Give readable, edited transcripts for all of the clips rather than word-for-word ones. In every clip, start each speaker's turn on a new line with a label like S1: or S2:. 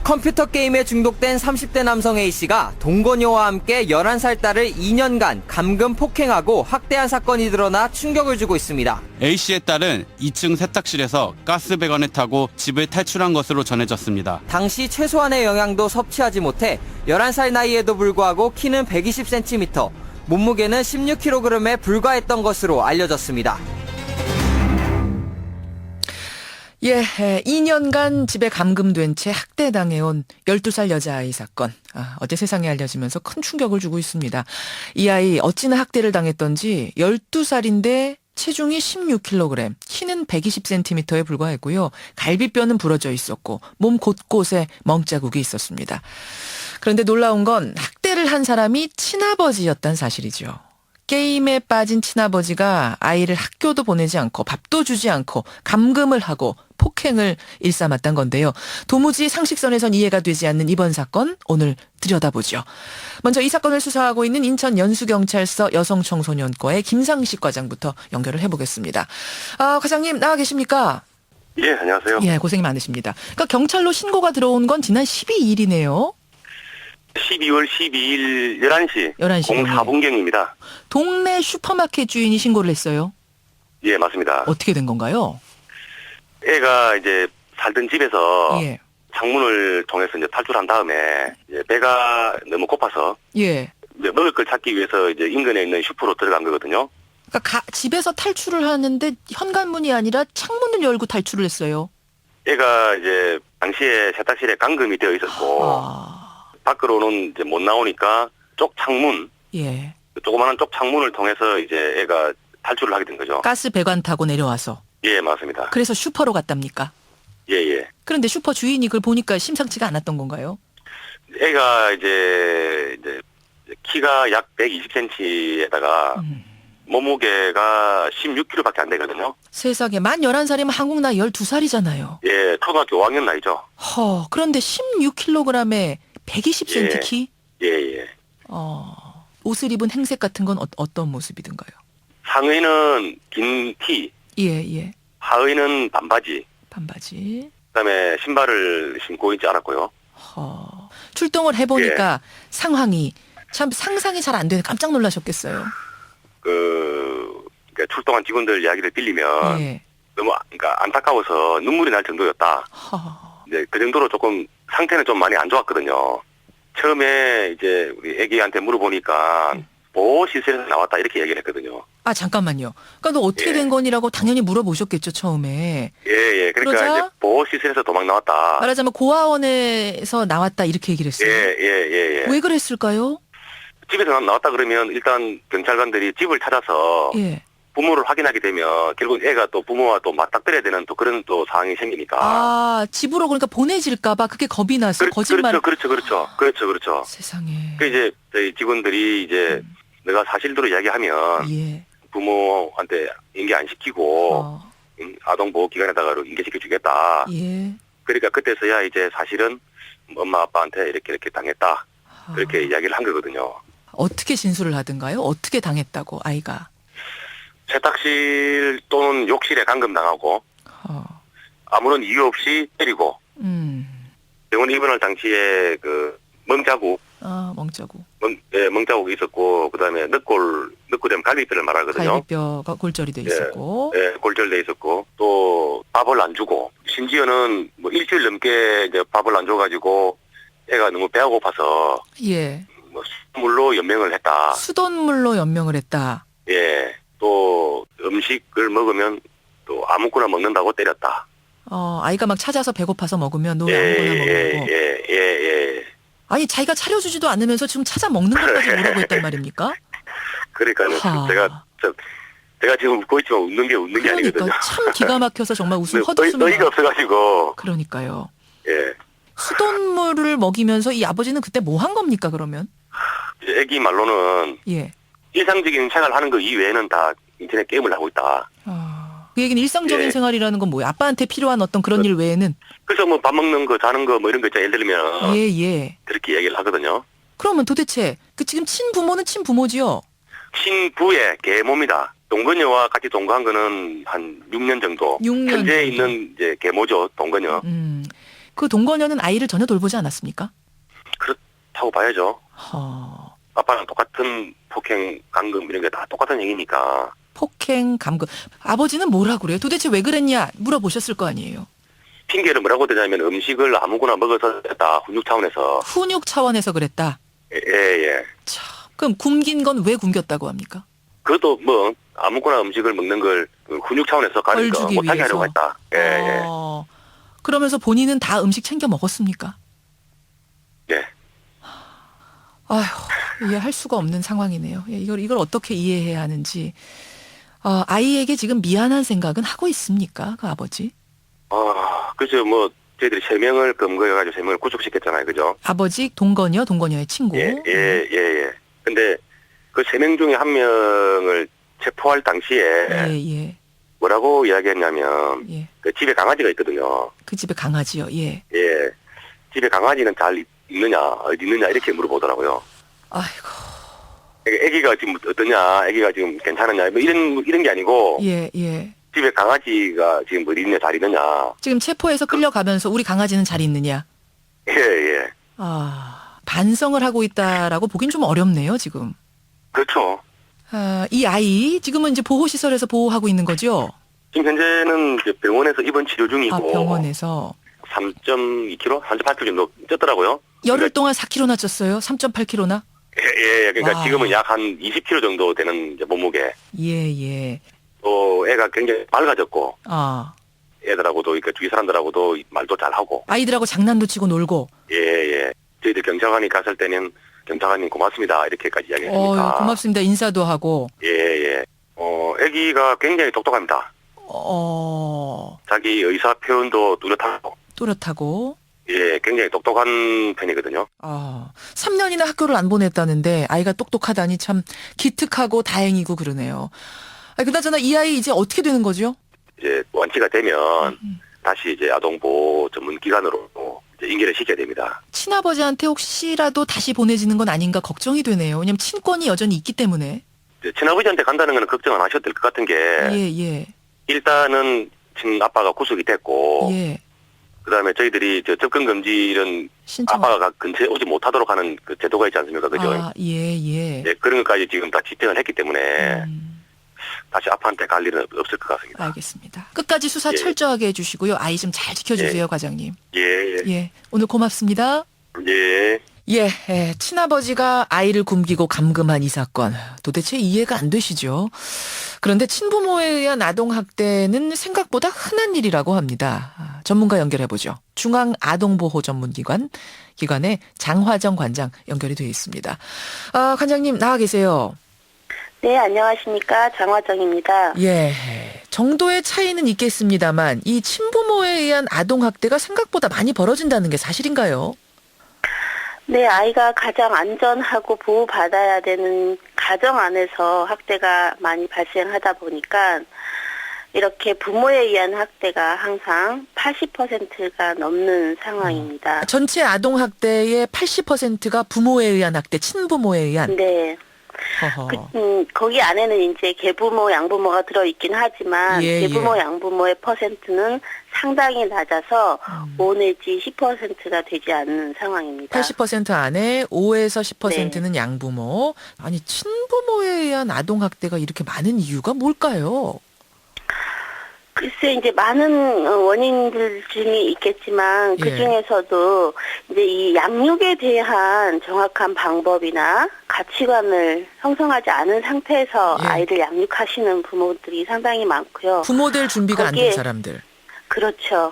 S1: 컴퓨터 게임에 중독된 30대 남성 A씨가 동거녀와 함께 11살 딸을 2년간 감금 폭행하고 학대한 사건이 드러나 충격을 주고 있습니다.
S2: A씨의 딸은 2층 세탁실에서 가스배관을 타고 집을 탈출한 것으로 전해졌습니다.
S1: 당시 최소한의 영양도 섭취하지 못해 11살 나이에도 불구하고 키는 120cm, 몸무게는 16kg에 불과했던 것으로 알려졌습니다.
S3: 예, 2년간 집에 감금된 채 학대당해온 12살 여자아이 사건. 어제 세상에 알려지면서 큰 충격을 주고 있습니다. 이 아이 어찌나 학대를 당했던지 12살인데 체중이 16kg, 키는 120cm에 불과했고요. 갈비뼈는 부러져 있었고 몸 곳곳에 멍자국이 있었습니다. 그런데 놀라운 건 학대를 한 사람이 친아버지였다는 사실이죠. 게임에 빠진 친아버지가 아이를 학교도 보내지 않고 밥도 주지 않고 감금을 하고 폭행을 일삼았단 건데요. 도무지 상식선에선 이해가 되지 않는 이번 사건 오늘 들여다보죠. 먼저 이 사건을 수사하고 있는 인천 연수경찰서 여성청소년과의 김상식 과장부터 연결을 해보겠습니다. 과장님 나와 계십니까?
S4: 예, 안녕하세요.
S3: 예, 고생이 많으십니다. 그러니까 경찰로 신고가 들어온 건 지난 12일이네요.
S4: 12월 12일 11시 04분경입니다.
S3: 동네 슈퍼마켓 주인이 신고를 했어요.
S4: 예, 맞습니다.
S3: 어떻게 된 건가요?
S4: 애가 이제 살던 집에서
S3: 예.
S4: 창문을 통해서 이제 탈출한 다음에 이제 배가 너무 고파서
S3: 예.
S4: 이제 먹을 걸 찾기 위해서 이제 인근에 있는 슈퍼로 들어간 거거든요.
S3: 그러니까 집에서 탈출을 하는데 현관문이 아니라 창문을 열고 탈출을 했어요.
S4: 애가 이제 당시에 세탁실에 감금이 되어 있었고 밖으로는 이제 못 나오니까 쪽 창문,
S3: 예.
S4: 조그마한 쪽 창문을 통해서 이제 애가 탈출을 하게 된 거죠.
S3: 가스 배관 타고 내려와서.
S4: 예, 맞습니다.
S3: 그래서 슈퍼로 갔답니까?
S4: 예, 예.
S3: 그런데 슈퍼 주인이 그걸 보니까 심상치가 않았던 건가요?
S4: 애가 이제 키가 약 120cm에다가 몸무게가 16kg밖에 안 되거든요.
S3: 세상에 만 11살이면 한국 나이 12살이잖아요.
S4: 예, 초등학교 5학년 나이죠.
S3: 그런데 16kg에 120cm
S4: 예.
S3: 키?
S4: 예, 예.
S3: 옷을 입은 행색 같은 건 어떤 모습이든가요?
S4: 상의는 긴 티,
S3: 예, 예.
S4: 하의는 반바지,
S3: 반바지.
S4: 그다음에 신발을 신고 있지 않았고요.
S3: 출동을 해보니까 상황이 참 상상이 잘 안 되는 깜짝 놀라셨겠어요.
S4: 그러니까 출동한 직원들 이야기를 빌리면
S3: 예.
S4: 너무 그러니까 안타까워서 눈물이 날 정도였다. 이제 그 정도로 조금 상태는 좀 많이 안 좋았거든요. 처음에 이제 우리 애기한테 물어보니까 보호시설에서 나왔다 이렇게 얘기를 했거든요.
S3: 잠깐만요. 그러니까 너 어떻게 된 거니라고 당연히 물어보셨겠죠, 처음에.
S4: 예, 예. 그러니까
S3: 그러자
S4: 이제 보호시설에서 도망 나왔다.
S3: 말하자면 고아원에서 나왔다 이렇게 얘기를 했어요.
S4: 예, 예, 예, 예.
S3: 왜 그랬을까요?
S4: 집에서 나왔다 그러면 일단 경찰관들이 집을 찾아서
S3: 예.
S4: 부모를 확인하게 되면 결국 애가 또 부모와 또 맞닥뜨려야 되는 또 그런 또 상황이 생기니까.
S3: 집으로 그러니까 보내질까봐 그게 겁이 나서 거짓말.
S4: 그렇죠.
S3: 세상에.
S4: 그 이제 저희 직원들이 이제 내가 사실대로 이야기하면
S3: 예.
S4: 부모한테 인계 안 시키고 아동보호기관에다가 인계시켜 주겠다.
S3: 예.
S4: 그러니까 그때서야 이제 사실은 엄마 아빠한테 이렇게 당했다. 그렇게 이야기를 한 거거든요.
S3: 어떻게 진술을 하든가요? 어떻게 당했다고 아이가?
S4: 세탁실 또는 욕실에 감금당하고 아무런 이유 없이 때리고 병원 입원할 당시에 그 멍자국 멍자국이 있었고 그다음에 늑골되면 갈비뼈를 말하거든요.
S3: 갈비뼈가 골절이 돼 있었고
S4: 예, 골절돼 있었고 또 밥을 안 주고 심지어는 뭐 일주일 넘게 이제 밥을 안 줘가지고 애가 너무 배가 고파서
S3: 예.
S4: 뭐 수돗물로 연명을 했다.
S3: 수돗물로 연명을 했다.
S4: 예. 또 음식을 먹으면 또 아무거나 먹는다고 때렸다.
S3: 아이가 막 찾아서 배고파서 먹으면 너 아무거나 먹는 거.
S4: 예.
S3: 아니 자기가 차려주지도 않으면서 지금 찾아 먹는 것까지 뭐라고 했단 말입니까?
S4: 그러니까요. 제가 지금 웃고 있지만 웃는 게 아니거든요.
S3: 참 기가 막혀서 정말 웃음 헛웃음이
S4: 의의가 없어가지고.
S3: 그러니까요.
S4: 예.
S3: 수돗물을 먹이면서 이 아버지는 그때 뭐 한 겁니까 그러면?
S4: 애기 말로는
S3: 예.
S4: 일상적인 생활을 하는 거 이외에는 다 인터넷 게임을 하고 있다.
S3: 그 얘기는 일상적인 생활이라는 건 뭐예요? 아빠한테 필요한 어떤 그런 일 외에는?
S4: 그래서 뭐 밥 먹는 거, 자는 거 뭐 이런 거 있잖아요. 예를 들면
S3: 예.
S4: 그렇게 얘기를 하거든요.
S3: 그러면 도대체 그 지금 친부모는 친부모지요?
S4: 친부의 계모입니다. 동거녀와 같이 동거한 거는 한 6년 정도.
S3: 6년
S4: 현재 있는 이제 계모죠, 동거녀.
S3: 그 동거녀는 아이를 전혀 돌보지 않았습니까?
S4: 그렇다고 봐야죠.
S3: 허,
S4: 아빠랑 똑같은 폭행, 감금 이런 게 다 똑같은 얘기니까.
S3: 폭행, 감금. 아버지는 뭐라 그래요? 도대체 왜 그랬냐 물어보셨을 거 아니에요.
S4: 핑계를 뭐라고 대냐면 음식을 아무거나 먹어서 됐다. 훈육 차원에서.
S3: 훈육 차원에서 그랬다.
S4: 예.
S3: 참, 그럼 굶긴 건 왜 굶겼다고 합니까?
S4: 그것도 뭐 아무거나 음식을 먹는 걸 훈육 차원에서
S3: 벌
S4: 가니까
S3: 주기
S4: 못하게
S3: 위해서.
S4: 하려고 했다. 예.
S3: 그러면서 본인은 다 음식 챙겨 먹었습니까?
S4: 예.
S3: 아휴, 이해할 수가 없는 상황이네요. 예, 이걸 어떻게 이해해야 하는지. 아이에게 지금 미안한 생각은 하고 있습니까? 그 아버지?
S4: 그죠. 뭐 저희들이 3명을 검거해가지고 3명을 구속시켰잖아요. 그죠?
S3: 아버지, 동거녀의 친구.
S4: 예. 근데 그 3명 중에 1명을 체포할 당시에
S3: 예.
S4: 뭐라고 이야기했냐면
S3: 예.
S4: 그 집에 강아지가 있거든요.
S3: 그 집에 강아지요. 예.
S4: 예. 집에 강아지는 잘 있느냐, 어디 있느냐 이렇게 물어보더라고요.
S3: 아이고.
S4: 애기가 지금 어떠냐, 애기가 지금 괜찮으냐, 뭐 이런 게 아니고
S3: 예.
S4: 집에 강아지가 지금 어디 있느냐, 잘 있느냐.
S3: 지금 체포해서 끌려가면서 우리 강아지는 잘 있느냐?
S4: 예.
S3: 반성을 하고 있다라고 보긴 좀 어렵네요, 지금.
S4: 그렇죠.
S3: 이 아이 지금은 이제 보호시설에서 보호하고 있는 거죠?
S4: 지금 현재는 이제 병원에서 입원 치료 중이고.
S3: 병원에서.
S4: 3.2kg, 3.8kg 정도 쪘더라고요.
S3: 열흘 동안 4kg나 쪘어요? 3.8kg나?
S4: 예. 그러니까
S3: 와.
S4: 지금은 약 한 20kg 정도 되는 이제 몸무게.
S3: 예.
S4: 또 애가 굉장히 밝아졌고.
S3: 아.
S4: 애들하고도, 그러니까 주위 사람들하고도 말도 잘하고.
S3: 아이들하고 장난도 치고 놀고.
S4: 예. 저희들 경찰관이 갔을 때는 경찰관님 고맙습니다. 이렇게까지 이야기했습니다.
S3: 고맙습니다. 인사도 하고.
S4: 예. 애기가 굉장히 똑똑합니다. 자기 의사 표현도 뚜렷하고. 예, 굉장히 똑똑한 편이거든요.
S3: 3년이나 학교를 안 보냈다는데 아이가 똑똑하다니 참 기특하고 다행이고 그러네요. 그나저나 이 아이 이제 어떻게 되는 거죠?
S4: 이제 완치가 되면 다시 이제 아동보호 전문기관으로 이제 인계를 시켜야 됩니다.
S3: 친아버지한테 혹시라도 다시 보내지는 건 아닌가 걱정이 되네요. 왜냐면 친권이 여전히 있기 때문에.
S4: 이제 친아버지한테 간다는 거는 걱정 안 하셔도 될 것 같은 게
S3: 예.
S4: 일단은 친아빠가 구속이 됐고
S3: 예.
S4: 그다음에 저희들이 접근 금지 이런
S3: 신청.
S4: 아빠가 근처에 오지 못하도록 하는 그 제도가 있지 않습니까? 그죠?
S3: 예.
S4: 네, 그런 것까지 지금 다 지정을 했기 때문에 다시 아빠한테 갈 일은 없을 것 같습니다.
S3: 알겠습니다. 끝까지 수사
S4: 예.
S3: 철저하게 해주시고요. 아이 좀 잘 지켜주세요, 과장님.
S4: 예.
S3: 오늘 고맙습니다.
S4: 예.
S3: 친아버지가 아이를 굶기고 감금한 이 사건. 도대체 이해가 안 되시죠? 그런데 친부모에 의한 아동학대는 생각보다 흔한 일이라고 합니다. 전문가 연결해보죠. 중앙아동보호전문기관의 장화정 관장 연결이 되어 있습니다. 관장님 나와 계세요.
S5: 네, 안녕하십니까. 장화정입니다.
S3: 예. 정도의 차이는 있겠습니다만 이 친부모에 의한 아동학대가 생각보다 많이 벌어진다는 게 사실인가요?
S5: 네, 아이가 가장 안전하고 보호받아야 되는 가정 안에서 학대가 많이 발생하다 보니까 이렇게 부모에 의한 학대가 항상 80%가 넘는 상황입니다.
S3: 전체 아동학대의 80%가 부모에 의한 학대, 친부모에 의한.
S5: 네. 거기 안에는 이제 계부모, 양부모가 들어있긴 하지만 계부모, 양부모의 퍼센트는 상당히 낮아서 5 내지 10%가 되지 않는 상황입니다.
S3: 80% 안에 5에서 10%는 양부모. 아니 친부모에 의한 아동학대가 이렇게 많은 이유가 뭘까요?
S5: 글쎄, 이제 많은 원인들 중에 있겠지만, 그 중에서도 이제 이 양육에 대한 정확한 방법이나 가치관을 형성하지 않은 상태에서 아이를 양육하시는 부모들이 상당히 많고요.
S3: 부모 될 준비가 안 된 사람들.
S5: 그렇죠.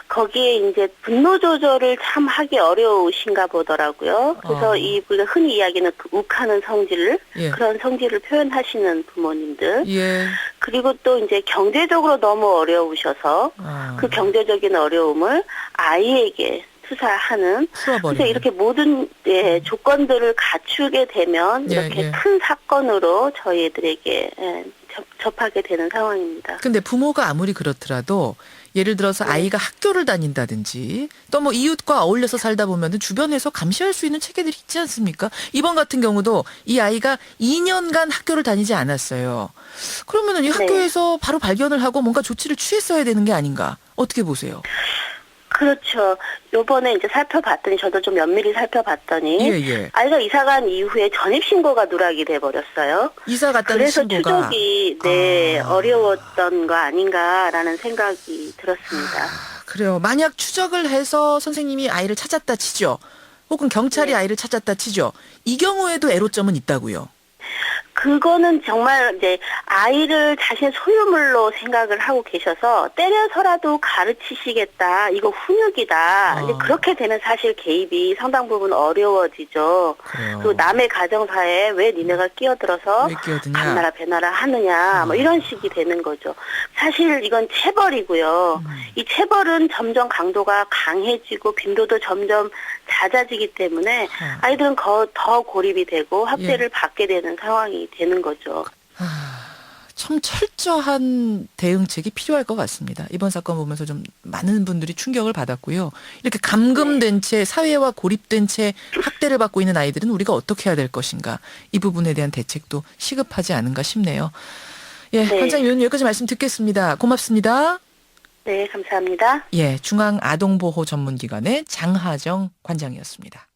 S5: 거기에 이제 분노 조절을 참 하기 어려우신가 보더라고요. 그래서 우리가 흔히 이야기하는 그 욱하는 성질, 그런 성질을 표현하시는 부모님들. 그리고 또 이제 경제적으로 너무 어려우셔서 그 경제적인 어려움을 아이에게 투사하는. 그래서 이렇게 모든 조건들을 갖추게 되면 이렇게 큰 사건으로 저희들에게 접하게 되는 상황입니다.
S3: 근데 부모가 아무리 그렇더라도 예를 들어서 아이가 학교를 다닌다든지 또 뭐 이웃과 어울려서 살다 보면 주변에서 감시할 수 있는 체계들이 있지 않습니까? 이번 같은 경우도 이 아이가 2년간 학교를 다니지 않았어요. 그러면은 이 학교에서 바로 발견을 하고 뭔가 조치를 취했어야 되는 게 아닌가? 어떻게 보세요?
S5: 그렇죠. 요번에 이제 살펴봤더니 저도 좀 면밀히 살펴봤더니
S3: 예.
S5: 아이가 이사간 이후에 전입신고가 누락이 돼버렸어요.
S3: 이사 갔다는
S5: 그래서
S3: 신고가.
S5: 추적이 어려웠던 거 아닌가라는 생각이 들었습니다.
S3: 그래요. 만약 추적을 해서 선생님이 아이를 찾았다 치죠. 혹은 경찰이 아이를 찾았다 치죠. 이 경우에도 애로점은 있다고요.
S5: 그거는 정말 이제 아이를 자신의 소유물로 생각을 하고 계셔서 때려서라도 가르치시겠다. 이거 훈육이다. 이제 그렇게 되면 사실 개입이 상당 부분 어려워지죠.
S3: 그래요.
S5: 그리고 남의 가정사에 왜 니네가 끼어들어서
S3: 왜 끼어드냐?
S5: 반나라 배나라 하느냐. 뭐 이런 식이 되는 거죠. 사실 이건 체벌이고요. 이 체벌은 점점 강도가 강해지고 빈도도 점점 잦아지기 때문에 아이들은 더 고립이 되고 학대를 받게 되는 상황이 되는 거죠.
S3: 참 철저한 대응책이 필요할 것 같습니다. 이번 사건 보면서 좀 많은 분들이 충격을 받았고요. 이렇게 감금된 채 사회와 고립된 채 학대를 받고 있는 아이들은 우리가 어떻게 해야 될 것인가. 이 부분에 대한 대책도 시급하지 않은가 싶네요. 예,
S5: 네.
S3: 관장님 여기까지 말씀 듣겠습니다. 고맙습니다.
S5: 네, 감사합니다.
S3: 예, 중앙아동보호 전문기관의 장하정 관장이었습니다.